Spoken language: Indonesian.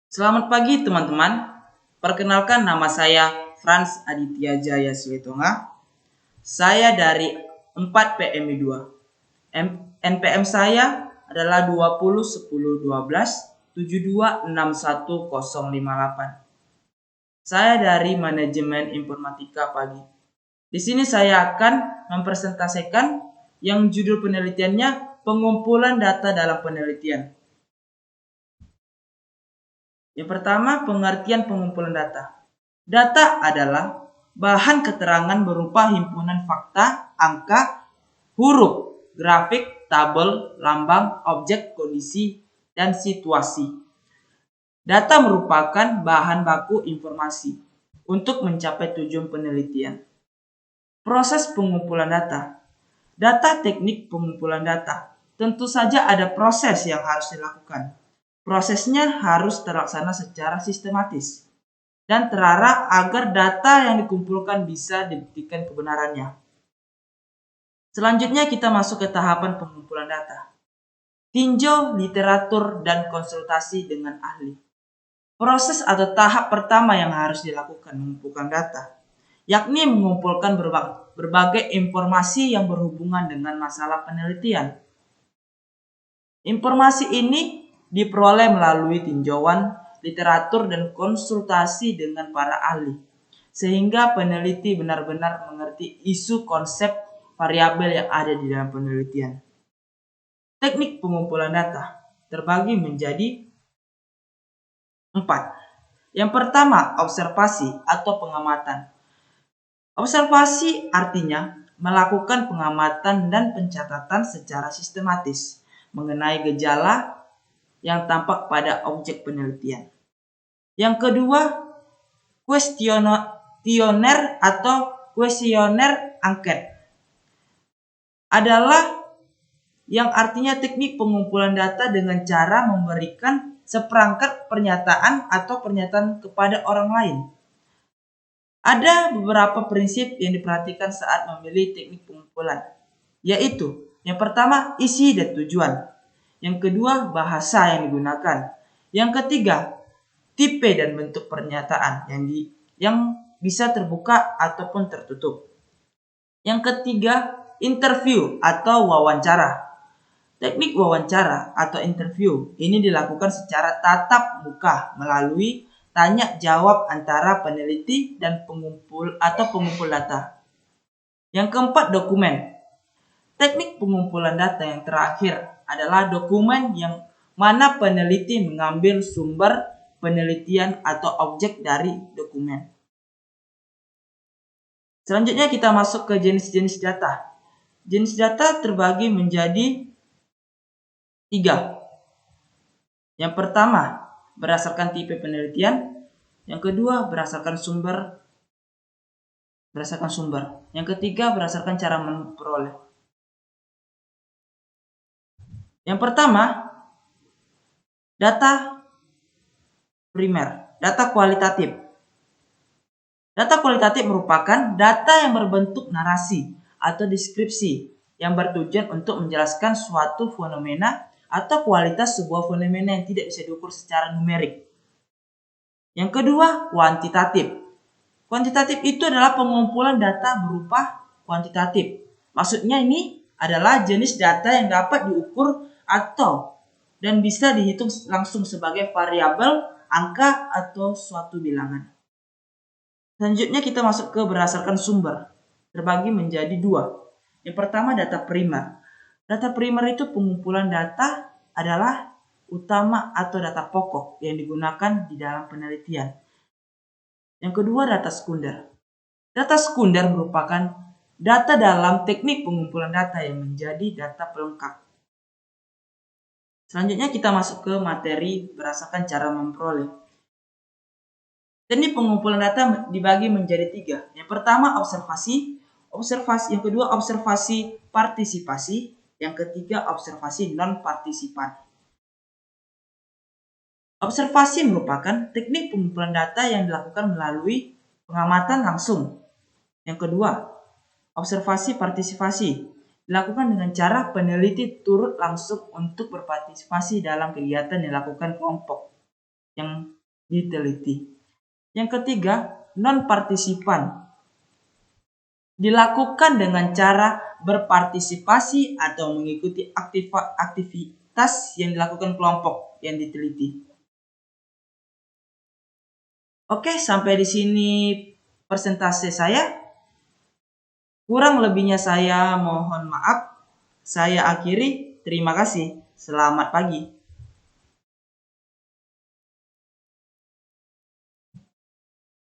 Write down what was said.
Selamat pagi teman-teman. Perkenalkan nama saya Frans Aditya Jaya Swetonga. Saya dari 4 PMI 2. NPM saya adalah 20 10 12 7261 058. Saya dari Manajemen Informatika Pagi. Di sini saya akan mempresentasikan yang judul penelitiannya pengumpulan data dalam penelitian. Yang pertama, pengertian pengumpulan data. Data adalah bahan keterangan berupa himpunan fakta, angka, huruf, grafik, tabel, lambang, objek, kondisi, dan situasi. Data merupakan bahan baku informasi untuk mencapai tujuan penelitian. Proses pengumpulan data. Data teknik pengumpulan data. Tentu saja ada proses yang harus dilakukan. Prosesnya harus terlaksana secara sistematis dan terarah agar data yang dikumpulkan bisa dibuktikan kebenarannya. Selanjutnya kita masuk ke tahapan pengumpulan data. Tinjau literatur dan konsultasi dengan ahli. Proses atau tahap pertama yang harus dilakukan mengumpulkan data, yakni mengumpulkan berbagai informasi yang berhubungan dengan masalah penelitian. Informasi ini diperoleh melalui tinjauan literatur dan konsultasi dengan para ahli, sehingga peneliti benar-benar mengerti isu konsep variabel yang ada di dalam penelitian. Teknik pengumpulan data terbagi menjadi 4. Yang pertama, observasi atau pengamatan. Observasi artinya melakukan pengamatan dan pencatatan secara sistematis mengenai gejala yang tampak pada objek penelitian. Yang kedua, kuesioner atau kuesioner angket adalah yang artinya teknik pengumpulan data dengan cara memberikan seperangkat pernyataan atau pernyataan kepada orang lain. Ada beberapa prinsip yang diperhatikan saat memilih teknik pengumpulan, yaitu yang pertama, isi dan tujuan. Yang kedua, bahasa yang digunakan. Yang ketiga, tipe dan bentuk pernyataan yang bisa terbuka ataupun tertutup. Yang ketiga, interview atau wawancara. Teknik wawancara atau interview ini dilakukan secara tatap muka melalui tanya jawab antara peneliti dan pengumpul data. Yang keempat, dokumen. Teknik pengumpulan data yang terakhir adalah dokumen yang mana peneliti mengambil sumber penelitian atau objek dari dokumen. Selanjutnya kita masuk ke jenis-jenis data. Jenis data terbagi menjadi 3. Yang pertama, berdasarkan tipe penelitian. Yang kedua, berdasarkan sumber. Yang ketiga, berdasarkan cara memperoleh. Yang pertama, data primer, data kualitatif. Data kualitatif merupakan data yang berbentuk narasi atau deskripsi yang bertujuan untuk menjelaskan suatu fenomena atau kualitas sebuah fenomena yang tidak bisa diukur secara numerik. Yang kedua, kuantitatif. Kuantitatif itu adalah pengumpulan data berupa kuantitatif. Maksudnya ini adalah jenis data yang dapat diukur dan bisa dihitung langsung sebagai variabel, angka, atau suatu bilangan. Selanjutnya kita masuk ke berdasarkan sumber. Terbagi menjadi 2. Yang pertama, data primer. Data primer itu pengumpulan data adalah utama atau data pokok yang digunakan di dalam penelitian. Yang kedua, data sekunder. Data sekunder merupakan data dalam teknik pengumpulan data yang menjadi data pelengkap. Selanjutnya kita masuk ke materi berdasarkan cara memperoleh. Teknik pengumpulan data dibagi menjadi 3. Yang pertama, observasi. Yang kedua, observasi partisipasi. Yang ketiga, observasi non-partisipan. Observasi merupakan teknik pengumpulan data yang dilakukan melalui pengamatan langsung. Yang kedua, observasi partisipasi dilakukan dengan cara peneliti turut langsung untuk berpartisipasi dalam kegiatan yang dilakukan kelompok. Yang diteliti. Yang ketiga, non-partisipan. Dilakukan dengan cara berpartisipasi atau mengikuti aktivitas yang dilakukan kelompok yang diteliti. Oke, sampai di sini persentase saya. Kurang lebihnya saya mohon maaf. Saya akhiri. Terima kasih. Selamat pagi.